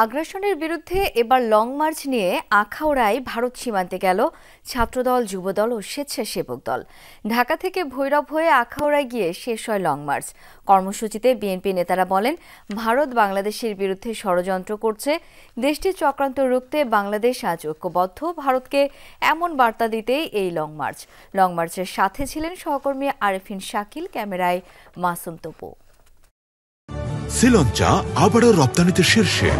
আগ্রাসনের বিরুদ্ধে এবার লং মার্চ নিয়ে আখাউড়ায় ভারত সীমান্তে গেল ছাত্রদল, যুবদল ও স্বেচ্ছাসেবক দল। ঢাকা থেকে ভৈরব হয়ে আখাউড়ায় গিয়ে শেষ হয় লং মার্চ। কর্মসূচিতে বিএনপি নেতারা বলেন, ভারত বাংলাদেশের বিরুদ্ধে ষড়যন্ত্র করছে। দেশটির চক্রান্ত রুখতে বাংলাদেশ আজ ঐক্যবদ্ধ। ভারতকে এমন বার্তা দিতেই এই লং মার্চ। লং মার্চের সাথে ছিলেন সহকর্মী আরেফিন শাকিল, ক্যামেরায় মাসুম তপু। শ্রীলঙ্কা আবারও রপ্তানিতে শীর্ষে।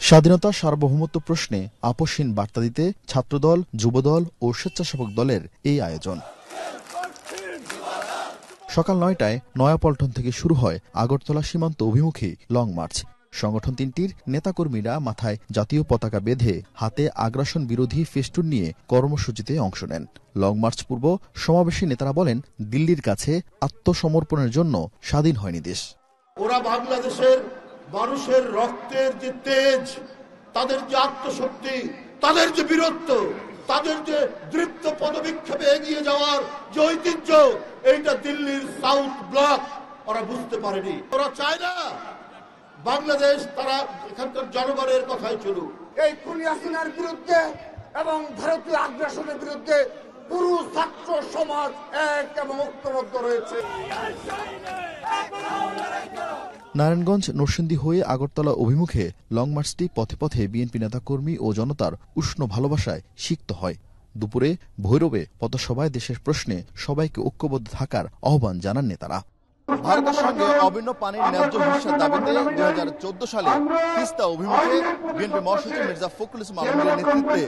স্বাধীনতা সার্বভৌমত্ব প্রশ্নে আপোষহীন বার্তা দিতে ছাত্রদল, যুবদল ও স্বেচ্ছাসেবক দলের এই আয়োজন। সকাল ৯টায় নয়াপল্টন থেকে শুরু হয় আগরতলা সীমান্ত অভিমুখী লং মার্চ। সংগঠন তিনটির নেতাকর্মীরা মাথায় জাতীয় পতাকা বেঁধে হাতে আগ্রাসন বিরোধী ফেস্টুন নিয়ে কর্মসূচিতে অংশ নেন। লং মার্চ পূর্ব সমাবেশে নেতারা বলেন, দিল্লির কাছে আত্মসমর্পণের জন্য স্বাধীন হয়নি দেশ। ওরা বাংলাদেশের মানুষের রক্তের যে তেজ, তাদের যে আত্মশক্তি, তাদের যে বীরত্ব, তাদের যে দৃপ্ত পদবিক্ষেপে এগিয়ে যাওয়ার যে ঐতিহ্য, এইটা দিল্লির সাউথ ব্লক ওরা বুঝতে পারেনি। ওরা চায় না বাংলাদেশ, তারা এখানকার জনগণের কথাই চলুক। এই খুনি হাসিনার বিরুদ্ধে এবং ভারতীয় আগ্রাসনের বিরুদ্ধে পুরো ছাত্র সমাজ এক এবং ঐক্যবদ্ধ রয়েছে। নারায়ণগঞ্জ, নরসিংদী হয়ে আগরতলা অভিমুখে লং মার্চটি পথে পথে বিএনপি নেতাকর্মী ও জনতার উষ্ণ ভালোবাসায় সিক্ত হয়। দুপুরে ভৈরবে পথসভায় দেশের প্রশ্নে সবাইকে ঐক্যবদ্ধ থাকার আহ্বান জানান নেতারা। ভারতের সঙ্গে অভিন্ন পানির ন্যায্য হিস্যার দাবিতে 2014 সালে তিস্তা অভিমুখে বিএনপি মহাসচিব মির্জা ফখরুল ইসলাম আলমগীরের নেতৃত্বে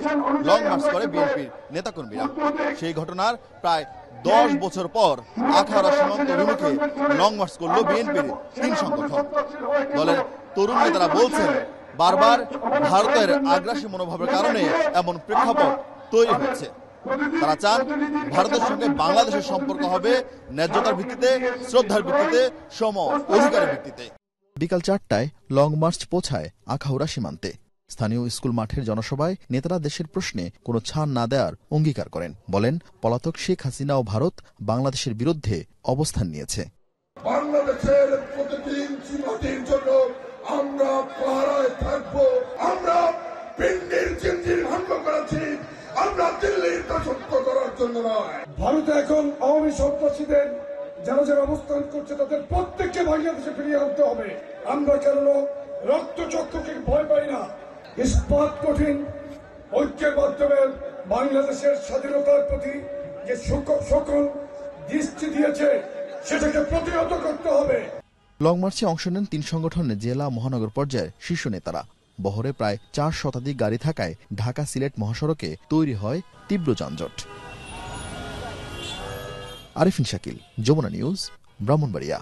লং মার্চ করে বিএনপির নেতাকর্মীরা। সেই ঘটনার প্রায় 10 বছর পর আখাউড়া সীমান্ত অভিমুখে লং মার্চ করল বিএনপির 3 সংগঠন। দলের তরুণ নেতারা বলছেন, বারবার ভারতের আগ্রাসী মনোভাবের কারণে এমন প্রেক্ষাপট তৈরি হচ্ছে। তারা চান ভারতের সঙ্গে বাংলাদেশের সম্পর্ক হবে ন্যায্যতার ভিত্তিতে, শ্রদ্ধার ভিত্তিতে, সম অধিকারের ভিত্তিতে। বিকাল 4টায় লং মার্চ পৌঁছায় আখাউড়া সীমান্তে। স্থানীয় স্কুল মাঠের জনসভায় নেতারা দেশের প্রশ্নে কোনো ছাড় না দেওয়ার অঙ্গীকার করেন। বলেন, পলাতক শেখ হাসিনা ও ভারত বাংলাদেশের বিরুদ্ধে অবস্থান নিয়েছে। বাংলাদেশের প্রতিদিন সীমাটির জন্য আমরা পাহারায় থাকবো। আমরা পিন্ডির জিঞ্জির ভঙ্গ করেছি, আমরা দিল্লির দাসত্ব করার জন্য নয়। ভারতে এখন আওয়ামী সন্ত্রাসীদের যারা যারা অবস্থান করছে তাদের প্রত্যেককে বাংলাদেশে ফিরিয়ে আনতে হবে। আমরা কেন রক্তচক্ষুকে ভয় পাই না। ইস্পাত কঠিন ঐক্যের মাধ্যমে বাংলাদেশের স্বাধীনতার প্রতি যে সকল দৃষ্টি দিয়েছে সেটাকে প্রতিহত করতে হবে। লং মার্চে অংশ নেন 3 সংগঠনের জেলা, মহানগর পর্যায়ের শীর্ষ নেতারা। বহরে প্রায় 4 শতাধিক গাড়ি থাকায় ঢাকা সিলেট মহাসড়কে তৈরি হয় তীব্র যানজট। আরেফিন শাকিল, যমুনা নিউজ, ব্রাহ্মণবাড়িয়া।